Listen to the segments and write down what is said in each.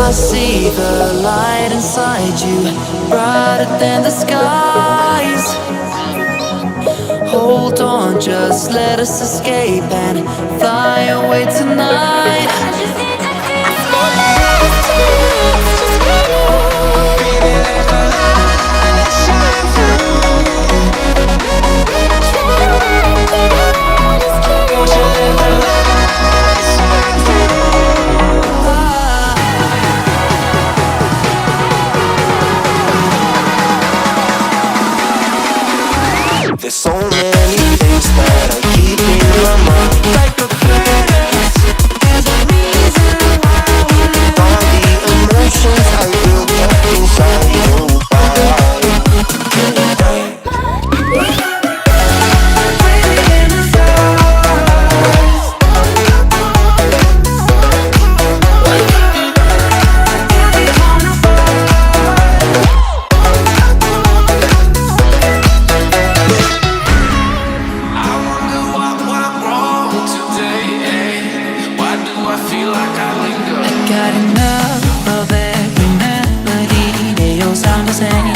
I see the light inside you, brighter than the skies. Hold on, just let us escape and fly away tonight. There's so many things that I keep in my mind, like a furnace. There's a reason why we live. All the emotions I built up inside you. Got enough of every melody, they all sound the same.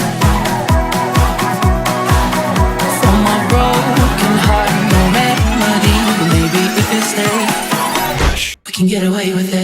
From my broken heart, no remedy. Maybe if you stay, we can get away with it.